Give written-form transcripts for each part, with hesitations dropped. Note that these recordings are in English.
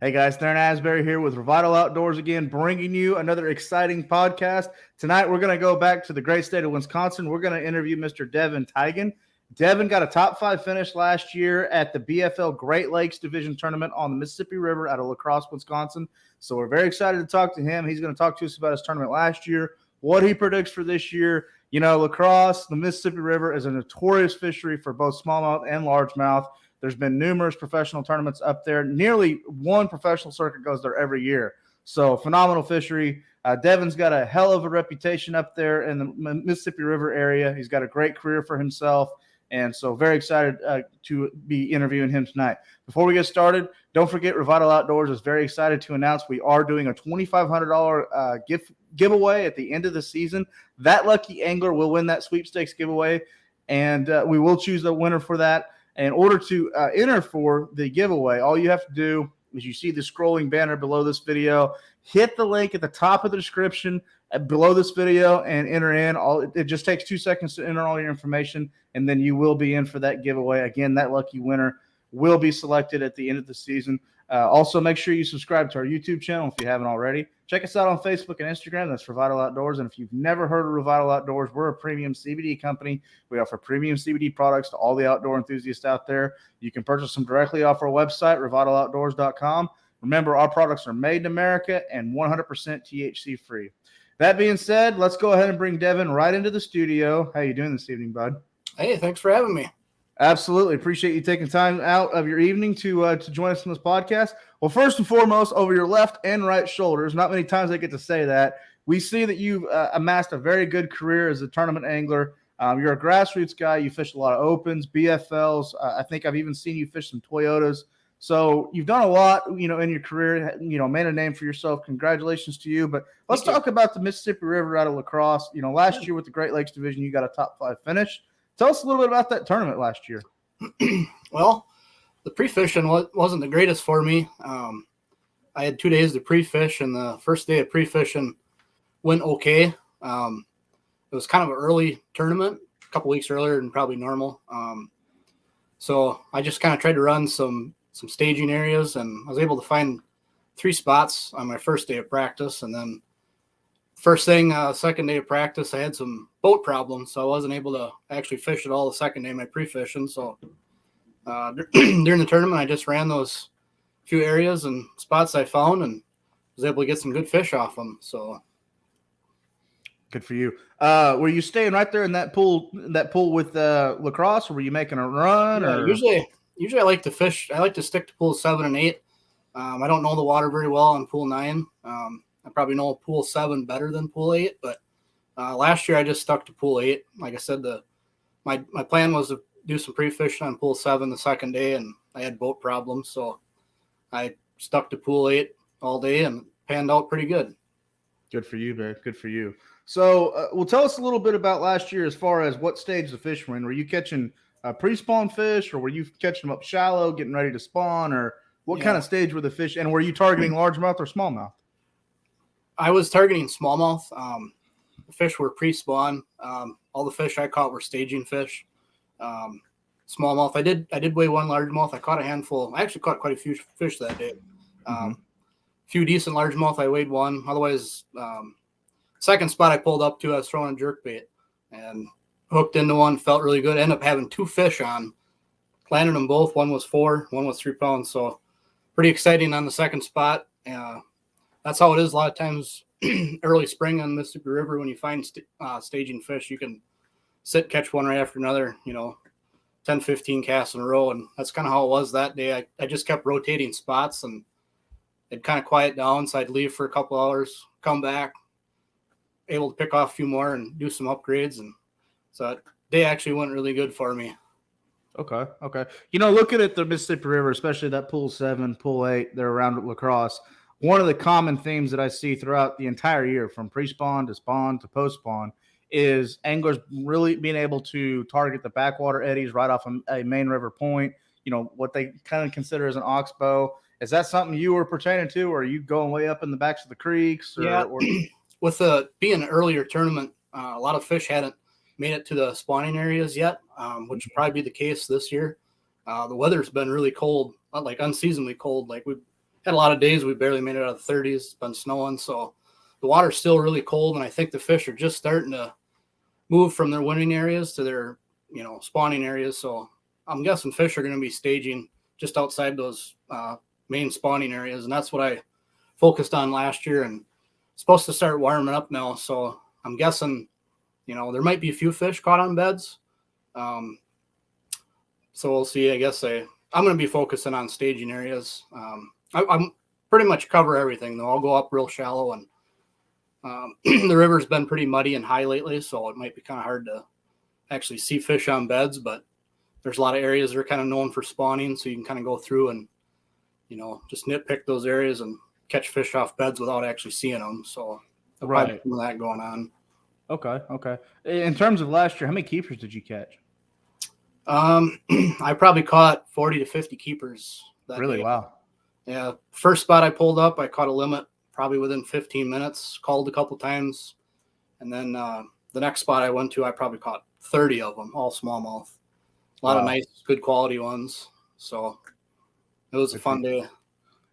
Hey guys, Darren Asbury here with Revital Outdoors again, bringing you another exciting podcast. Tonight we're going to go back to the great state of Wisconsin. We're going to interview Mr. Devin Teigen. Devin got a top 5 finish last year at the BFL Great Lakes Division Tournament on the Mississippi River out of LaCrosse, Wisconsin. So we're very excited to talk to him. He's going to talk to us about his tournament last year, what he predicts for this year. You know, LaCrosse, the Mississippi River, is a notorious fishery for both smallmouth and largemouth. There's been numerous professional tournaments up there. Nearly one professional circuit goes there every year. So phenomenal fishery. Devin's got a hell of a reputation up there in the Mississippi River area. He's got a great career for himself. And so very excited to be interviewing him tonight. Before we get started, don't forget Revital Outdoors is very excited to announce we are doing a $2,500 giveaway at the end of the season. That lucky angler will win that sweepstakes giveaway, and we will choose the winner for that. In order to enter for the giveaway, all you have to do is you see the scrolling banner below this video, hit the link at the top of the description below this video and enter in. It just takes 2 seconds to enter all your information, and then you will be in for that giveaway. Again, that lucky winner will be selected at the end of the season. Also, make sure you subscribe to our YouTube channel if you haven't already. Check us out on Facebook and Instagram. That's Revital Outdoors. And if you've never heard of Revital Outdoors, we're a premium CBD company. We offer premium CBD products to all the outdoor enthusiasts out there. You can purchase them directly off our website, revitaloutdoors.com. Remember, our products are made in America and 100% THC free. That being said, let's go ahead and bring Devin right into the studio. How you doing this evening, bud? Hey, thanks for having me. Absolutely. Appreciate you taking time out of your evening to join us on this podcast. Well, first and foremost, over your left and right shoulders, not many times I get to say that, we see that you've amassed a very good career as a tournament angler. You're a grassroots guy. You fish a lot of opens, BFLs. I think I've even seen you fish some Toyotas. So you've done a lot, in your career, made a name for yourself. Congratulations to you. But let's talk about the Mississippi River out of LaCrosse. Last year with the Great Lakes Division, you got a top 5 finish. Tell us a little bit about that tournament last year. Well, the pre-fishing wasn't the greatest for me. I had 2 days to pre-fish, and the first day of pre-fishing went okay. It was kind of an early tournament, a couple weeks earlier than probably normal. So I just kind of tried to run some staging areas, and I was able to find 3 spots on my first day of practice. And then first thing, second day of practice, I had some boat problems, so I wasn't able to actually fish at all the second day of my pre-fishing. So during the tournament, I just ran those few areas and spots I found and was able to get some good fish off them. So good for you. Were you staying right there in that pool with LaCrosse, or were you making a run? Yeah, or usually I like to fish. I like to stick to pool 7 and 8. I don't know the water very well on pool 9. I probably know pool 7 better than pool 8, but last year I just stuck to pool 8. Like I said, my plan was to do some pre-fishing on pool 7 the second day, and I had boat problems, so I stuck to pool 8 all day and panned out pretty good. Good for you, man. Good for you. So, well, tell us a little bit about last year as far as what stage the fish were in. Were you catching pre-spawn fish, or were you catching them up shallow, getting ready to spawn, or what kind of stage were the fish? And were you targeting largemouth or smallmouth? I was targeting smallmouth. The fish were pre-spawn. All the fish I caught were staging fish. Smallmouth. I did weigh 1 largemouth. I caught a handful. I actually caught quite a few fish that day. Few decent largemouth. I weighed 1. Otherwise, second spot I pulled up to, I was throwing a jerkbait and hooked into one. Felt really good. Ended up having 2 fish on. Landed them both. One was 4. One was 3 pounds. So pretty exciting on the second spot. That's how it is a lot of times early spring on the Mississippi River. When you find staging fish, you can catch one right after another, 10, 15 casts in a row. And that's kind of how it was that day. I just kept rotating spots, and it'd kind of quiet down. So I'd leave for a couple hours, come back, able to pick off a few more and do some upgrades. And so that day actually went really good for me. Okay. Looking at the Mississippi River, especially that pool 7, pool 8, they're around LaCrosse. One of the common themes that I see throughout the entire year, from pre-spawn to spawn to post-spawn, is anglers really being able to target the backwater eddies right off a main river point, what they kind of consider as an oxbow. Is that something you were pertaining to, or are you going way up in the backs of the creeks? With being an earlier tournament, a lot of fish hadn't made it to the spawning areas yet, which will probably be the case this year. The weather's been really cold, like unseasonably cold. Like we had a lot of days we barely made it out of the 30s. It's been snowing, so the water's still really cold, and I think the fish are just starting to move from their wintering areas to their, spawning areas. So I'm guessing fish are going to be staging just outside those main spawning areas, and that's what I focused on last year, and it's supposed to start warming up now. So I'm guessing, there might be a few fish caught on beds. So we'll see. I guess I'm going to be focusing on staging areas. I'm pretty much cover everything though. I'll go up real shallow, and the river's been pretty muddy and high lately, so it might be kind of hard to actually see fish on beds, but there's a lot of areas that are kind of known for spawning, so you can kind of go through and, just nitpick those areas and catch fish off beds without actually seeing them. So right, some of that going on. Okay. In terms of last year, how many keepers did you catch? I probably caught 40 to 50 keepers. Really? Day. Wow. Yeah. First spot I pulled up, I caught a limit probably within 15 minutes, called a couple times. And then the next spot I went to, I probably caught 30 of them, all smallmouth. A lot of nice, good quality ones. So it was a fun day.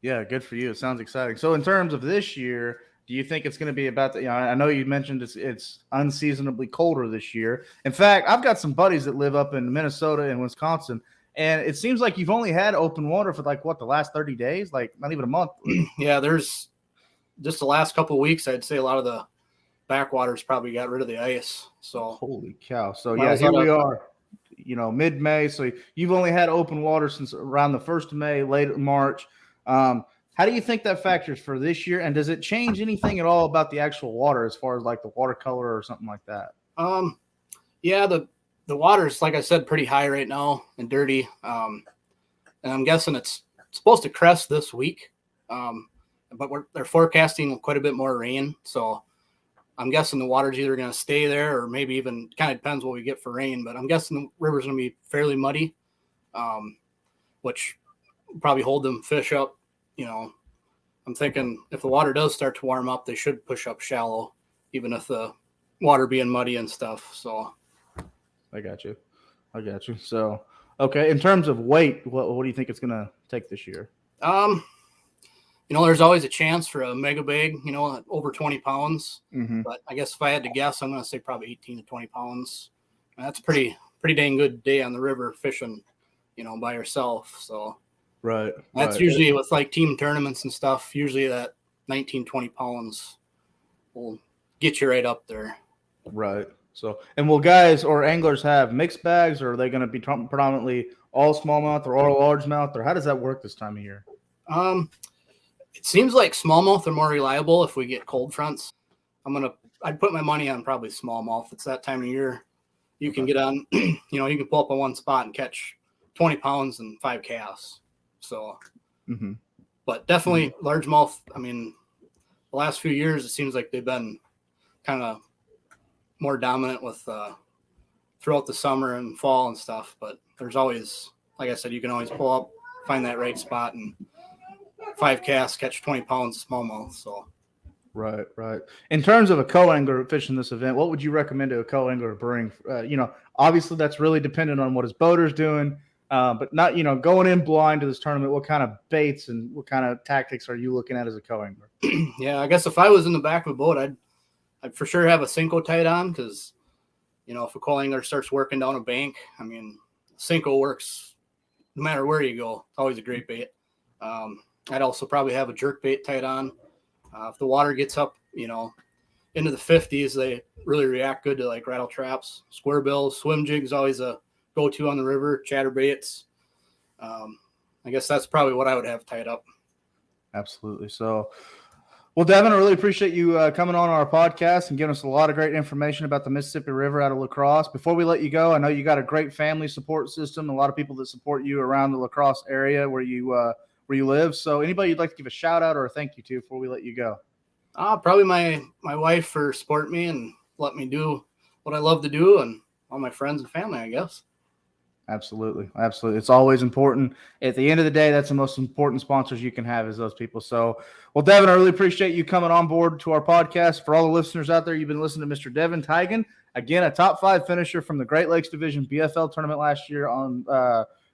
Yeah, good for you. It sounds exciting. So in terms of this year, do you think it's going to be about the, I know you mentioned it's unseasonably colder this year. In fact, I've got some buddies that live up in Minnesota and Wisconsin, and it seems like you've only had open water for the last 30 days, like not even a month. Yeah, there's just the last couple of weeks, I'd say a lot of the backwaters probably got rid of the ice. So holy cow. So yeah, here we are, mid-May. So you've only had open water since around the 1st of May, late March. How do you think that factors for this year? And does it change anything at all about the actual water as far as like the water color or something like that? Yeah, the water's, like I said, pretty high right now and dirty. And I'm guessing it's supposed to crest this week. But they're forecasting quite a bit more rain. So I'm guessing the water's either going to stay there or maybe even kind of depends what we get for rain. But I'm guessing the river's going to be fairly muddy, which will probably hold them fish up. I'm thinking if the water does start to warm up, they should push up shallow, even if the water being muddy and stuff. So I got you. So, okay. In terms of weight, what do you think it's going to take this year? There's always a chance for a mega bag, over 20 pounds. Mm-hmm. But I guess if I had to guess, I'm going to say probably 18 to 20 pounds. And that's a pretty dang good day on the river fishing, by yourself. So right. That's usually with like team tournaments and stuff. Usually that 19, 20 pounds will get you right up there. Right. So, and will guys or anglers have mixed bags, or are they going to be predominantly all smallmouth or all largemouth, or how does that work this time of year? It seems like smallmouth are more reliable if we get cold fronts. I'd put my money on probably smallmouth. It's that time of year. You can get on, you can pull up on one spot and catch 20 pounds and 5 casts. So, but definitely largemouth. I mean, the last few years, it seems like they've been kind of more dominant with throughout the summer and fall and stuff. But there's always, like I said, you can always pull up, find that right spot, and 5 casts, catch 20 pounds of smallmouth. So, right. In terms of a co-angler fishing this event, what would you recommend to a co-angler to bring? Obviously that's really dependent on what his boater's doing, but not going in blind to this tournament. What kind of baits and what kind of tactics are you looking at as a co-angler? Yeah, I guess if I was in the back of a boat, I'd for sure have a Cinco tied on because if a co-angler starts working down a bank, I mean, Cinco works no matter where you go. It's always a great bait. I'd also probably have a jerkbait tied on. If the water gets up, into the 50s, they really react good to like rattle traps, square bills, swim jigs, always a go-to on the river, chatterbaits. I guess that's probably what I would have tied up. Absolutely. So, well, Devin, I really appreciate you coming on our podcast and giving us a lot of great information about the Mississippi River out of LaCrosse. Before we let you go, I know you got a great family support system, a lot of people that support you around the LaCrosse area where you live. So anybody you'd like to give a shout out or a thank you to before we let you go? Probably my wife for supporting me and let me do what I love to do, and all my friends and family, I guess. Absolutely. It's always important. At the end of the day, that's the most important sponsors you can have is those people. So, well, Devin, I really appreciate you coming on board to our podcast. For all the listeners out there, you've been listening to Mr. Devin Teigen. Again, a top 5 finisher from the Great Lakes Division BFL tournament last year on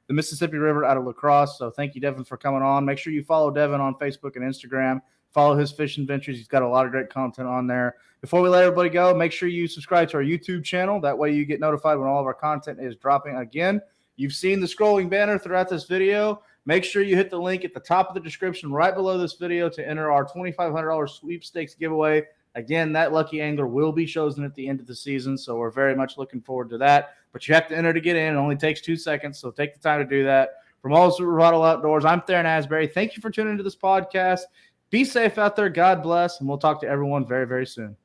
the Mississippi River out of LaCrosse. So thank you, Devin, for coming on. Make sure you follow Devin on Facebook and Instagram. Follow his fishing ventures. He's got a lot of great content on there. Before we let everybody go, make sure you subscribe to our YouTube channel. That way you get notified when all of our content is dropping again. You've seen the scrolling banner throughout this video. Make sure you hit the link at the top of the description right below this video to enter our $2,500 sweepstakes giveaway. Again, that lucky angler will be chosen at the end of the season, so we're very much looking forward to that. But you have to enter to get in. It only takes 2 seconds, so take the time to do that. From all of us at Revital Outdoors, I'm Theron Asbury. Thank you for tuning into this podcast. Be safe out there. God bless, and we'll talk to everyone very, very soon.